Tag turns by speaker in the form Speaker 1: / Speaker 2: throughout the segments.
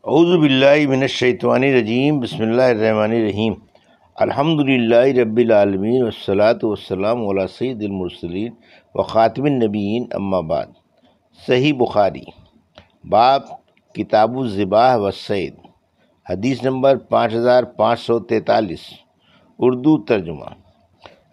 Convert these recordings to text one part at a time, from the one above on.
Speaker 1: اعوذ باللہ من الشیطان الرجیم، بسم اللہ الرحمن الرحیم۔ الحمد للہ رب العالمین والصلاة والسلام علی سید المرسلین وخاتم النبیین، اما بعد۔ صحیح بخاری، باب کتاب الذبح والصید، حدیث نمبر 5543، اردو ترجمہ۔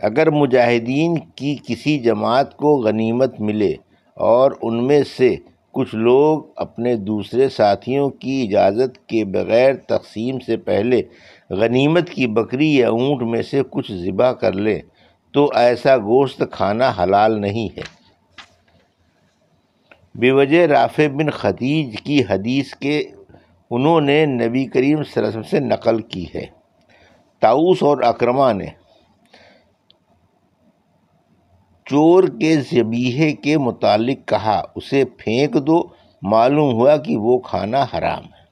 Speaker 1: اگر مجاہدین کی کسی جماعت کو غنیمت ملے اور ان میں سے کچھ لوگ اپنے دوسرے ساتھیوں کی اجازت کے بغیر تقسیم سے پہلے غنیمت کی بکری یا اونٹ میں سے کچھ ذبح کر لیں تو ایسا گوشت کھانا حلال نہیں ہے۔ بے وجہ رافع بن خدیج کی حدیث کے انہوں نے نبی کریم صلی اللہ علیہ وسلم سے نقل کی ہے۔ طاؤس اور اکرمہ نے چور کے ذبیحے کے متعلق کہا، اسے پھینک دو، معلوم ہوا کہ وہ کھانا حرام ہے۔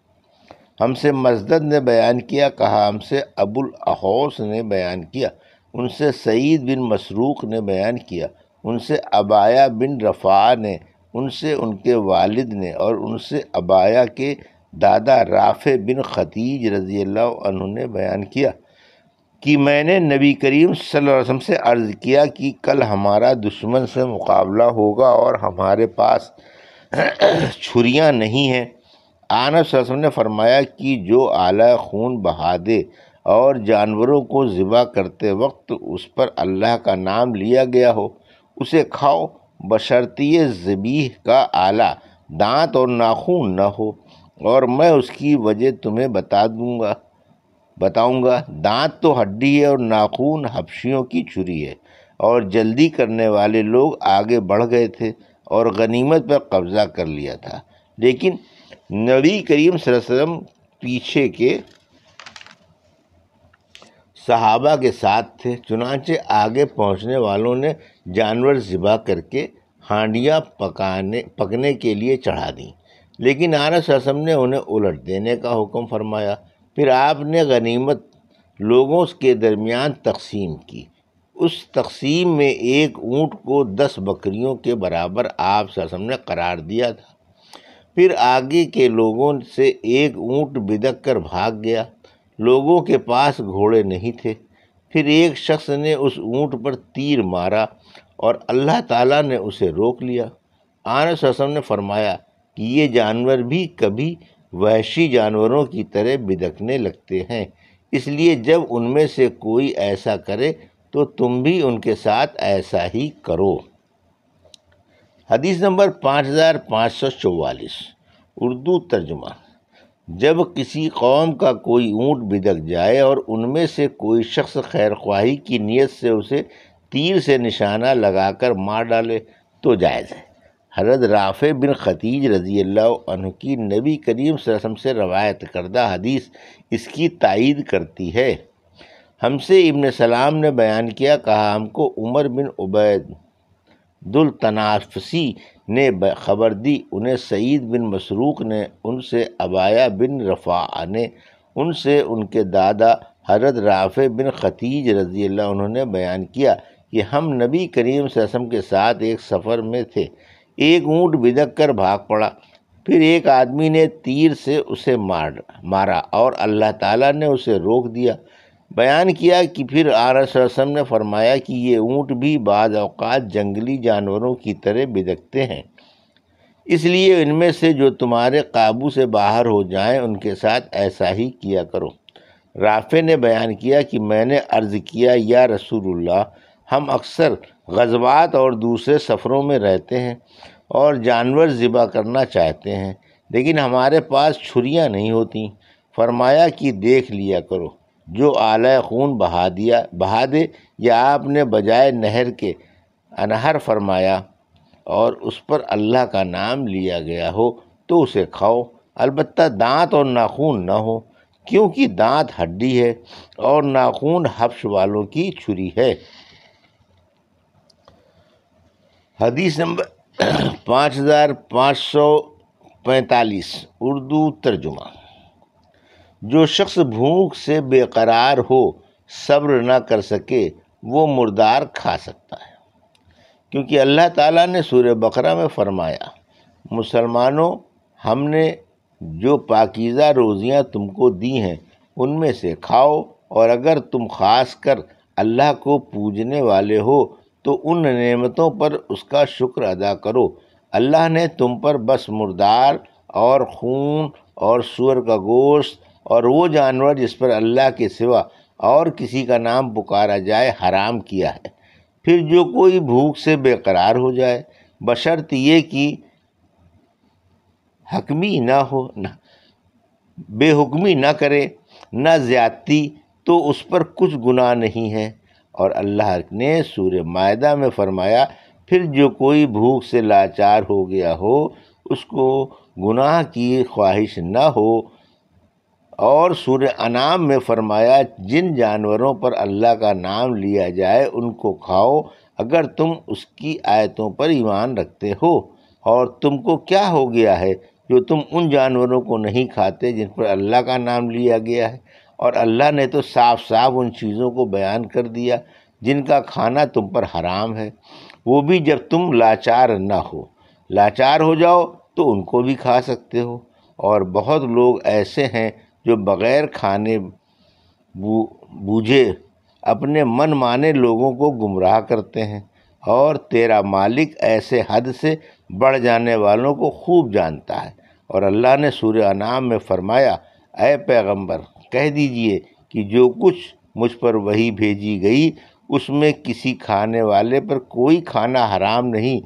Speaker 1: ہم سے مسدد نے بیان کیا، کہا ہم سے ابو الاحوص نے بیان کیا، ان سے سعید بن مسروق نے بیان کیا، ان سے ابایا بن رفاعہ نے، ان سے ان کے والد نے، اور ان سے ابایا کے دادا رافع بن خدیج رضی اللہ عنہ نے بیان کیا کہ میں نے نبی کریم صلی اللہ علیہ وسلم سے عرض کیا کہ کل ہمارا دشمن سے مقابلہ ہوگا اور ہمارے پاس چھریاں نہیں ہیں۔ آنس صلی اللہ علیہ وسلم نے فرمایا کہ جو اعلیٰ خون بہا دے اور جانوروں کو ذبح کرتے وقت اس پر اللہ کا نام لیا گیا ہو اسے کھاؤ، بشرطیہ ذبیح کا اعلیٰ دانت اور ناخون نہ ہو، اور میں اس کی وجہ تمہیں بتاؤں گا۔ دانت تو ہڈی ہے اور ناخون حبشیوں کی چھری ہے، اور جلدی کرنے والے لوگ آگے بڑھ گئے تھے اور غنیمت پر قبضہ کر لیا تھا، لیکن نبی کریم صلی اللہ علیہ وسلم پیچھے کے صحابہ کے ساتھ تھے، چنانچہ آگے پہنچنے والوں نے جانور ذبح کر کے ہانڈیاں پکنے کے لیے چڑھا دیں، لیکن آنس صلی اللہ علیہ وسلم نے انہیں الٹ دینے کا حکم فرمایا۔ پھر آپ نے غنیمت لوگوں کے درمیان تقسیم کی۔ اس تقسیم میں ایک اونٹ کو 10 بکریوں کے برابر آپ صلی اللہ علیہ وسلم نے قرار دیا تھا۔ پھر آگے کے لوگوں سے ایک اونٹ بدک کر بھاگ گیا، لوگوں کے پاس گھوڑے نہیں تھے۔ پھر ایک شخص نے اس اونٹ پر تیر مارا اور اللہ تعالیٰ نے اسے روک لیا۔ آنس صلی اللہ علیہ وسلم نے فرمایا کہ یہ جانور بھی کبھی وحشی جانوروں کی طرح بدکنے لگتے ہیں، اس لیے جب ان میں سے کوئی ایسا کرے تو تم بھی ان کے ساتھ ایسا ہی کرو۔ حدیث نمبر 5544، اردو ترجمہ۔ جب کسی قوم کا کوئی اونٹ بدک جائے اور ان میں سے کوئی شخص خیر خواہی کی نیت سے اسے تیر سے نشانہ لگا کر مار ڈالے تو جائز ہے۔ حضرت رافع بن خدیج رضی اللہ عنہ کی نبی کریم صلی اللہ علیہ وسلم سے روایت کردہ حدیث اس کی تائید کرتی ہے۔ ہم سے ابن سلام نے بیان کیا، کہا ہم کو عمر بن عبید التنافسی نے خبر دی، انہیں سعید بن مسروق نے، ان سے ابایا بن رفاعہ نے، ان سے ان کے دادا حضرت رافع بن خدیج رضی اللہ عنہ نے بیان کیا کہ ہم نبی کریم صلی اللہ علیہ وسلم کے ساتھ ایک سفر میں تھے، ایک اونٹ بدک کر بھاگ پڑا، پھر ایک آدمی نے تیر سے اسے مارا اور اللہ تعالیٰ نے اسے روک دیا۔ بیان کیا کہ پھر آنس صلی اللہ علیہ وسلم نے فرمایا کہ یہ اونٹ بھی بعض اوقات جنگلی جانوروں کی طرح بدکتے ہیں، اس لیے ان میں سے جو تمہارے قابو سے باہر ہو جائیں ان کے ساتھ ایسا ہی کیا کرو۔ رافع نے بیان کیا کہ میں نے عرض کیا، یا رسول اللہ، ہم اکثر غزوات اور دوسرے سفروں میں رہتے ہیں اور جانور ذبح کرنا چاہتے ہیں، لیکن ہمارے پاس چھریاں نہیں ہوتیں۔ فرمایا کہ دیکھ لیا کرو، جو اعلیٰ خون بہا دے، یا آپ نے بجائے نہر کے انہر فرمایا اور اس پر اللہ کا نام لیا گیا ہو تو اسے کھاؤ، البتہ دانت اور ناخون نہ ہو، کیونکہ دانت ہڈی ہے اور ناخون حبش والوں کی چھری ہے۔ حدیث نمبر 5545، اردو ترجمہ۔ جو شخص بھوک سے بے قرار ہو، صبر نہ کر سکے، وہ مردار کھا سکتا ہے، کیونکہ اللہ تعالیٰ نے سورہ بقرہ میں فرمایا، مسلمانوں، ہم نے جو پاکیزہ روزیاں تم کو دی ہیں ان میں سے کھاؤ، اور اگر تم خاص کر اللہ کو پوجنے والے ہو تو ان نعمتوں پر اس کا شکر ادا کرو۔ اللہ نے تم پر بس مردار اور خون اور سور کا گوشت اور وہ جانور جس پر اللہ کے سوا اور کسی کا نام پکارا جائے حرام کیا ہے۔ پھر جو کوئی بھوک سے بے قرار ہو جائے بشرط یہ کہ بے حکمی نہ کرے نہ زیادتی، تو اس پر کچھ گناہ نہیں ہے۔ اور اللہ نے سورہ مائدہ میں فرمایا، پھر جو کوئی بھوک سے لاچار ہو گیا ہو اس کو گناہ کی خواہش نہ ہو۔ اور سورہ انعام میں فرمایا، جن جانوروں پر اللہ کا نام لیا جائے ان کو کھاؤ اگر تم اس کی آیتوں پر ایمان رکھتے ہو۔ اور تم کو کیا ہو گیا ہے جو تم ان جانوروں کو نہیں کھاتے جن پر اللہ کا نام لیا گیا ہے؟ اور اللہ نے تو صاف صاف ان چیزوں کو بیان کر دیا جن کا کھانا تم پر حرام ہے، وہ بھی جب تم لاچار نہ ہو۔ لاچار ہو جاؤ تو ان کو بھی کھا سکتے ہو۔ اور بہت لوگ ایسے ہیں جو بغیر کھانے بوجھے اپنے من مانے لوگوں کو گمراہ کرتے ہیں، اور تیرا مالک ایسے حد سے بڑھ جانے والوں کو خوب جانتا ہے۔ اور اللہ نے سورہ انعام میں فرمایا، اے پیغمبر کہہ دیجئے کہ جو کچھ مجھ پر وحی بھیجی گئی اس میں کسی کھانے والے پر کوئی کھانا حرام نہیں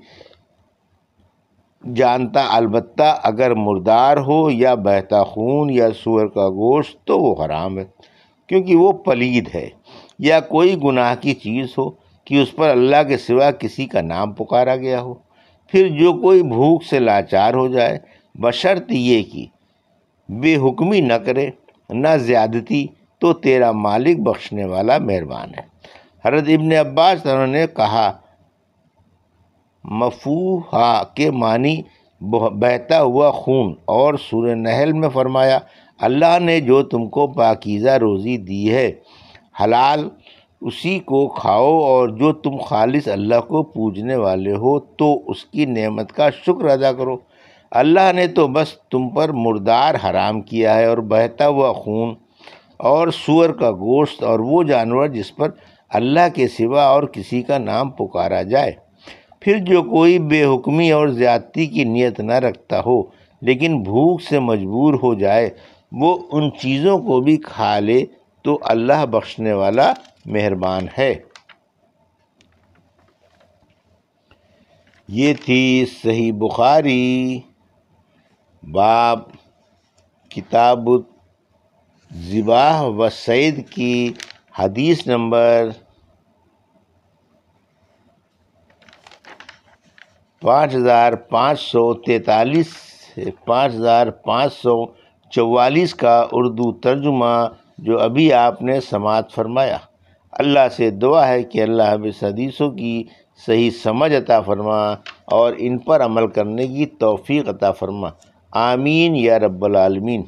Speaker 1: جانتا، البتہ اگر مردار ہو یا بہتا خون یا سور کا گوشت تو وہ حرام ہے، کیونکہ وہ پلید ہے، یا کوئی گناہ کی چیز ہو کہ اس پر اللہ کے سوا کسی کا نام پکارا گیا ہو۔ پھر جو کوئی بھوک سے لاچار ہو جائے بشرط یہ کہ بے حکمی نہ کرے نہ زیادتی، تو تیرا مالک بخشنے والا مہربان ہے۔ حضرت ابن عباس نے کہا، مفوحہ کے معنی بہتا ہوا خون۔ اور سورہ نحل میں فرمایا، اللہ نے جو تم کو پاکیزہ روزی دی ہے حلال اسی کو کھاؤ، اور جو تم خالص اللہ کو پوجنے والے ہو تو اس کی نعمت کا شکر ادا کرو۔ اللہ نے تو بس تم پر مردار حرام کیا ہے، اور بہتا ہوا خون اور سور کا گوشت اور وہ جانور جس پر اللہ کے سوا اور کسی کا نام پکارا جائے۔ پھر جو کوئی بے حکمی اور زیادتی کی نیت نہ رکھتا ہو لیکن بھوک سے مجبور ہو جائے وہ ان چیزوں کو بھی کھا لے تو اللہ بخشنے والا مہربان ہے۔ یہ تھی صحیح بخاری باب کتاب الذبح والصید کی حدیث نمبر 5543 سے 5544 کا اردو ترجمہ جو ابھی آپ نے سماعت فرمایا۔ اللہ سے دعا ہے کہ اللہ اس حدیثوں کی صحیح سمجھ عطا فرما اور ان پر عمل کرنے کی توفیق عطا فرما، آمین یا رب العالمین۔